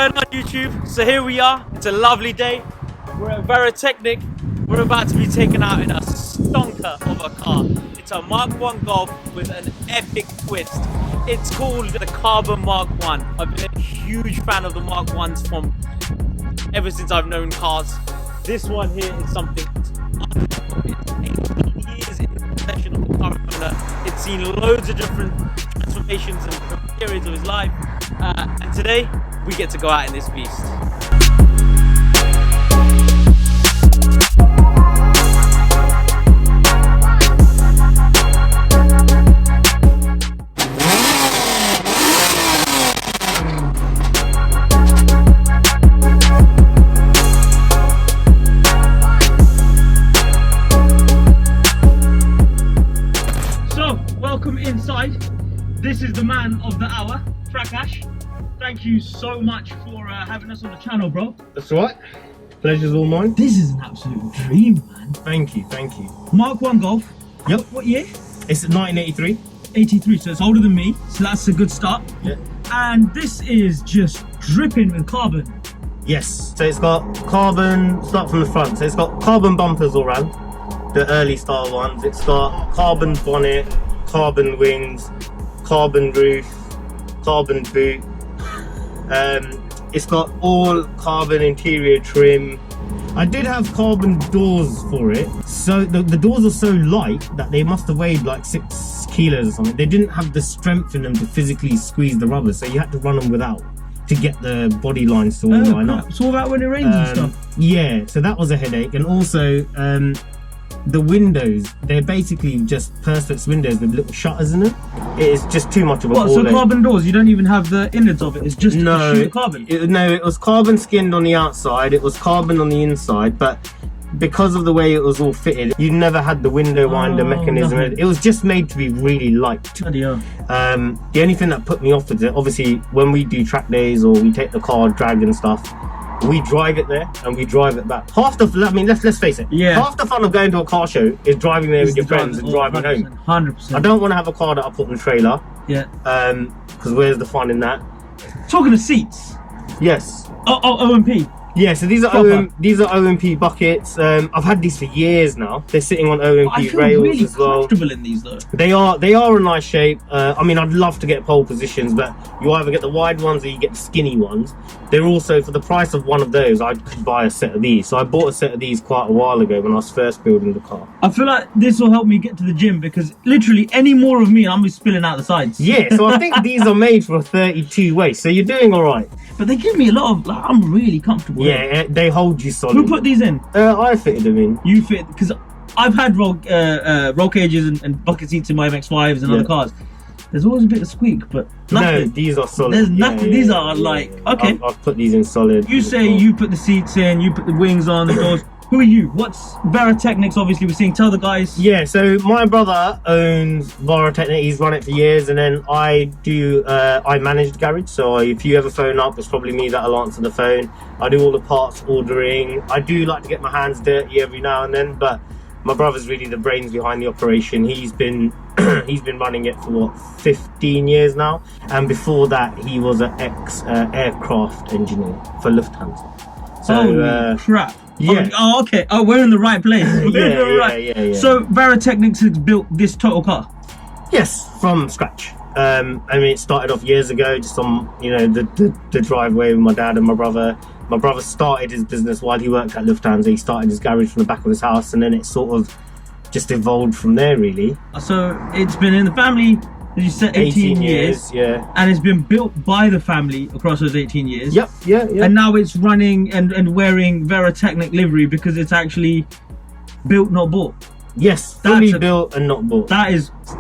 return on YouTube. So here we are. It's a lovely day. We're at Veritechnic. We're about to be taken out in a stonker of a car. It's a Mark 1 Golf with an epic twist. It's called the Carbon Mark 1. I've been a huge fan of the Mark 1s from ever since I've known cars. This one here is something. It's 18 years in the possession of the car owner. It's seen loads of different transformations and periods of his life. And today, we get to go out in this beast. So, welcome inside. This is the man of the hour, Prakash. Thank you so much for having us on the channel, bro. That's right. Pleasure's all mine. This is an absolute dream, man. Thank you, thank you. Mark 1 Golf. Yep. What year? It's 1983. 83, so it's older than me, so that's a good start. Yeah. And this is just dripping with carbon. Yes. So it's got carbon, start from the front. So it's got carbon bumpers all around, the early style ones. It's got carbon bonnet, carbon wings, carbon roof, carbon boot. It's got all carbon interior trim. I did have carbon doors for it. So the doors are so light that they must have weighed like 6 kilos or something. They didn't have the strength in them to physically squeeze the rubber, so you had to run them without to get the body lines to all line up. It's all about when it rains and stuff. Yeah, so that was a headache. And also the windows, they're basically just perspex windows with little shutters in them. It is just too much of a ball So ache. carbon doors, you don't even have the innards of it, it's just a sheet of carbon? It was carbon skinned on the outside, it was carbon on the inside, but because of the way it was all fitted, you never had the window winder mechanism. Nothing. It was just made to be really light. Bloody hell. The only thing that put me off with it, obviously when we do track days or we take the car drag and stuff, we drive it there and we drive it back. Half the, I mean, let's face it. Yeah. Half the fun of going to a car show is driving there with your friends and driving 100%, home. 100%. I don't want to have a car that I put in the trailer. Yeah. Because where's the fun in that? Talking of seats. Yes. OMP. Yeah, so these are OMP buckets. I've had these for years now. They're sitting on OMP I feel rails really as well. comfortable in these though. They are a nice shape. I mean, I'd love to get pole positions, but you either get the wide ones or you get the skinny ones. They're also, for the price of one of those, I could buy a set of these. So I bought a set of these quite a while ago when I was first building the car. I feel like this will help me get to the gym because literally any more of me, I'm just spilling out the sides. Yeah, so I think these are made for a 32 waist, so you're doing all right. But they give me a lot of, like, I'm really comfortable. Yeah, they hold you solid. Who put these in? I fitted them in. You fit, because I've had roll cages and bucket seats in my MX5s and other cars. There's always a bit of squeak, but nothing. No, these are solid. There's nothing. These are like, okay. I've put these in solid. You say you put the seats in, you put the wings on, the doors. Who are you? What's Veritechnics? Obviously, we're seeing. Tell the guys. Yeah, so my brother owns Veritechnic. He's run it for years, and then I manage the garage. So if you ever phone up, it's probably me that'll answer the phone. I do all the parts ordering. I do like to get my hands dirty every now and then, but my brother's really the brains behind the operation. He's been running it for what, 15 years now, and before that he was an ex-aircraft engineer for Lufthansa. So holy crap. Yeah. Oh, okay. Oh, we're in the right place. Yeah. So Veritechnics has built this total car. Yes, from scratch. I mean, it started off years ago, just on the driveway with my dad and my brother. My brother started his business while he worked at Lufthansa. He started his garage from the back of his house, and then it sort of just evolved from there, really. So it's been in the family, as you said, 18 years. Yeah. And it's been built by the family across those 18 years. Yep. And now it's running and wearing Veritechnic livery because it's actually built, not bought. Yes, fully built and not bought.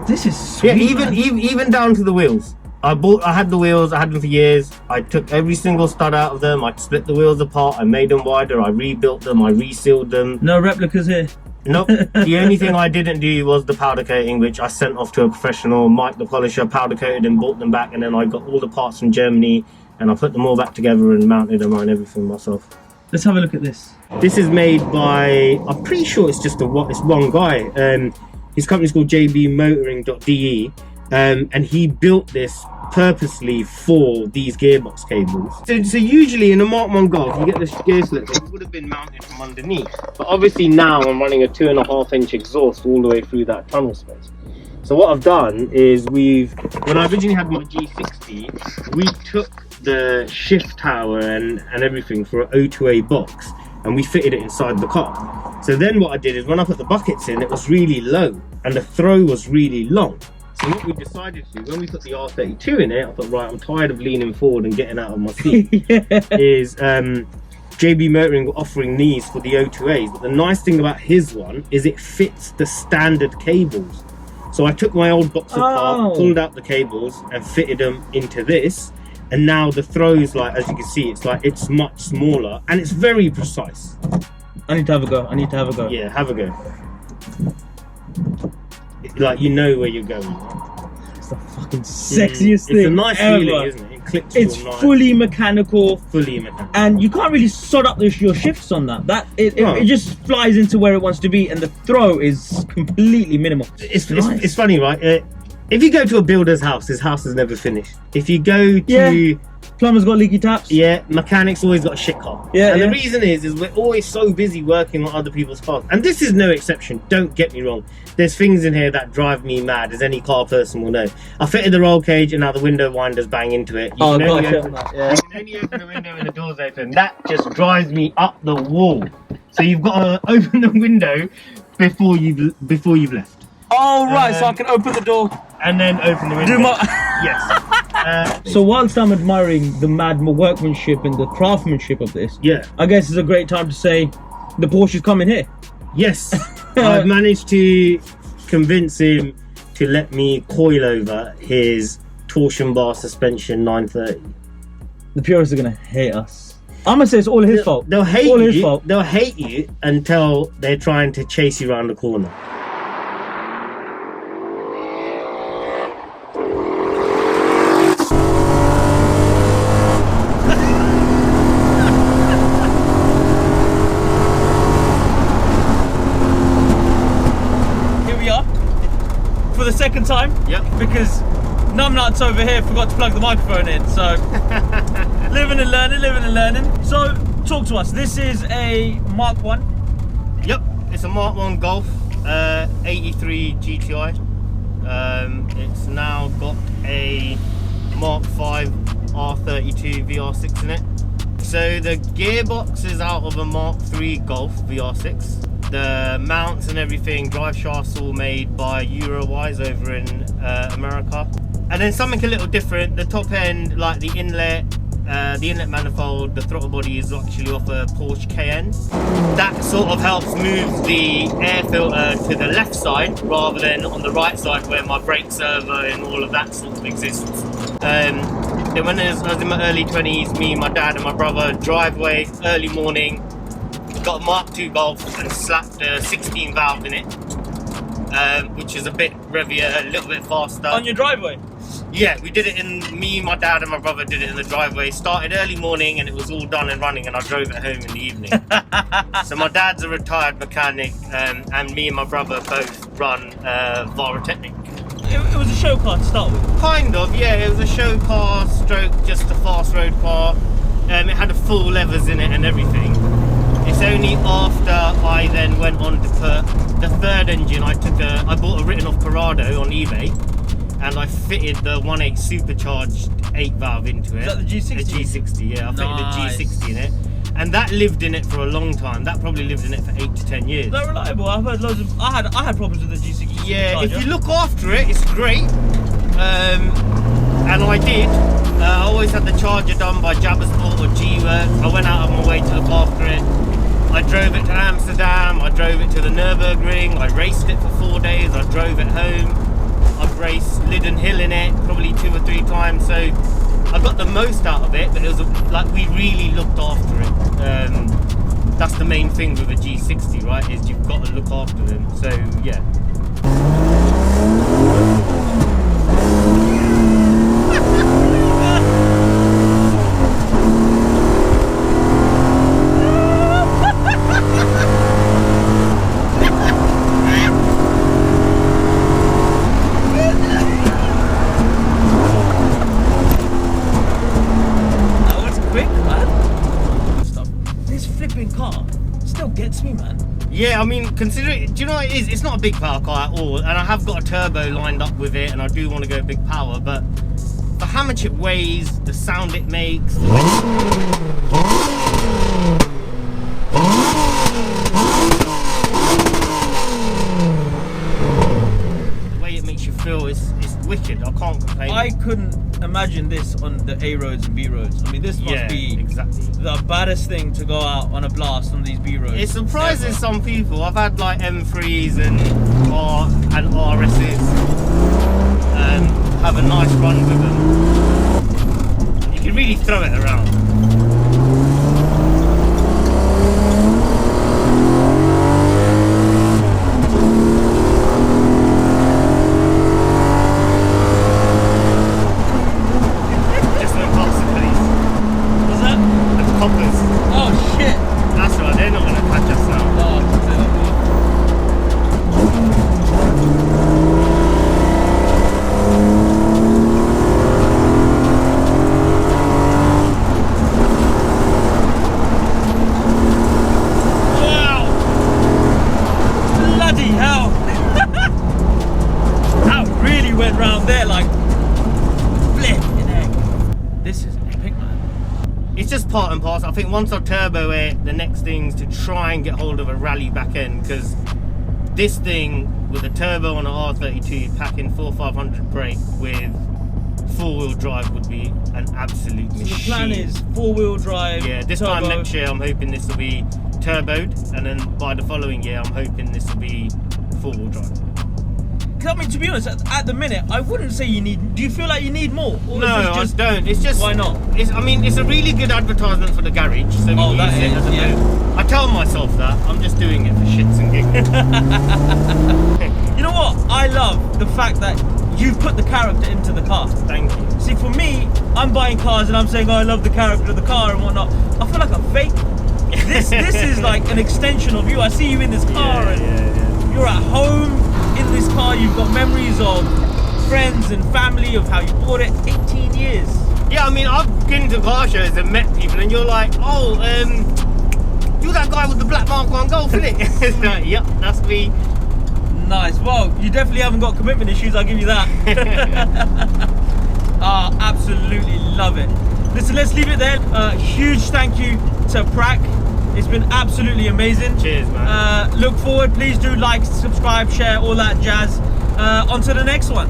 This is sweet. Yeah, even down to the wheels. I had the wheels, I had them for years. I took every single stud out of them, I split the wheels apart, I made them wider, I rebuilt them, I resealed them. No replicas here? Nope. The only thing I didn't do was the powder coating, which I sent off to a professional, Mike the polisher, powder coated and bought them back, and then I got all the parts from Germany and I put them all back together and mounted them on everything myself. Let's have a look at this. This is made by, I'm pretty sure it's just it's one guy. His company's called jbmotoring.de. and he built this purposely for these gearbox cables. So usually in a Mark 1 Golf, you get this gear slip that would have been mounted from underneath. But obviously now I'm running a 2.5-inch exhaust all the way through that tunnel space. So what I've done is when I originally had my G60, we took the shift tower and everything for an O2A box, and we fitted it inside the car. So then what I did is when I put the buckets in, it was really low and the throw was really long. So what we decided to do, when we put the R32 in it, I thought, right, I'm tired of leaning forward and getting out of my seat, is JB Motoring were offering these for the O2As. But the nice thing about his one is it fits the standard cables. So I took my old box apart, pulled out the cables and fitted them into this. And now the throws, like, as you can see, it's much smaller and it's very precise. I need to have a go. I need to have a go. Yeah, have a go. Like, you know where you're going. It's the fucking sexiest thing. It's a nice ever. feeling, isn't it? It clicks. It's real nice. fully mechanical. Fully mechanical. And you can't really sod up your shifts on that. It just flies into where it wants to be, and the throw is completely minimal. It's funny, right? If you go to a builder's house, his house is never finished. If you go to plumber's got leaky taps. Yeah, mechanics always got a shit car. Yeah, and the reason is we're always so busy working on other people's cars. And this is no exception, don't get me wrong. There's things in here that drive me mad, as any car person will know. I fitted the roll cage and now the window winders bang into it. You can only open the window and the door's open. That just drives me up the wall. So you've got to open the window before you've left. Oh, right, so I can open the door. And then open the window. Yes. So whilst I'm admiring the mad workmanship and the craftsmanship of this, I guess it's a great time to say the Porsche is coming here. Yes. I've managed to convince him to let me coil over his torsion bar suspension 930. The purists are going to hate us. I'm going to say it's all his fault. They'll hate you. They'll hate you until they're trying to chase you around the corner. For the second time, because numbnuts over here forgot to plug the microphone in, so living and learning. So talk to us. This is a Mark 1. Yep, it's a Mark 1 Golf 83 GTI. It's now got a Mark 5 R32 VR6 in it. So the gearbox is out of a Mark 3 Golf VR6. The mounts and everything, drive shafts, all made by Eurowise over in America. And then something a little different, the top end, like the inlet manifold, the throttle body is actually off a Porsche Cayenne. That sort of helps move the air filter to the left side rather than on the right side where my brake servo and all of that sort of exists. Then when I was in my early 20s, me, my dad and my brother, driveway, early morning, got a Mark II Golf and slapped a 16 valve in it, which is a bit revier, a little bit faster. On your driveway? Yeah, we did it me, my dad and my brother did it in the driveway. Started early morning and it was all done and running, and I drove it home in the evening. So my dad's a retired mechanic, and me and my brother both run Varotechnic. It was a show car to start with? Kind of, yeah. It was a show car stroke, just a fast road car. It had full levers in it and everything. It's only after I then went on to put the third engine, I bought a written off Corrado on eBay, and I fitted the 1.8 supercharged 8 valve into it. Is that the G60? The G60, yeah. I fitted the G60 in it, and that lived in it for a long time. That probably lived in it for 8 to 10 years. Is that reliable? I've heard loads of. I had problems with the G60. Yeah, if you look after it, it's great. And I did. I always had the charger done by Jabbersport or G-Works. I went out of my way to look after it. I drove it to Amsterdam, I drove it to the Nürburgring, I raced it for 4 days, I drove it home. I've raced Liddon Hill in it probably 2 or 3 times, so I got the most out of it, but it was like we really looked after it. That's the main thing with a G60, right, is you've got to look after them, so yeah. Yeah, I mean, considering, do you know what it is? It's not a big power car at all, and I have got a turbo lined up with it, and I do want to go big power, but for how much it weighs, the sound it makes, the way it makes you feel, it's wicked. I can't complain. I couldn't imagine this on the A roads and B roads. I mean, this must be exactly the baddest thing to go out on a blast on these B roads. It surprises some people. I've had like M3s and RSs have a nice run with them. You can really throw it around. Part and parcel. I think once I turbo it, the next thing's to try and get hold of a rally back end, because this thing with a turbo on an R32 packing 4,500 brake with four-wheel drive would be an absolute machine. So the plan is four-wheel drive. Yeah, this turbo. time next year I'm hoping this will be turboed, and then by the following year I'm hoping this will be four-wheel drive. I mean, to be honest, at the minute, I wouldn't say you need. Do you feel like you need more? Or no, I don't. It's just. Why not? I mean, it's a really good advertisement for the garage. So we use it as a move. I tell myself that. I'm just doing it for shits and giggles. You know what? I love the fact that you've put the character into the car. Thank you. See, for me, I'm buying cars and I'm saying, oh, I love the character of the car and whatnot. I feel like a fake. This is like an extension of you. I see you in this car and you're at home. In this car, you've got memories of friends and family, of how you bought it. 18 years. Yeah, I mean, I've been to car shows and met people, and you're like, oh, you're that guy with the black Mark 1 Golf, isn't it? It's like, yep, that's me. Nice. Well, you definitely haven't got commitment issues, I'll give you that. Absolutely love it. Listen, let's leave it there. Huge thank you to Prak. It's been absolutely amazing. Cheers, man. Look forward. Please do like, subscribe, share, all that jazz. On to the next one.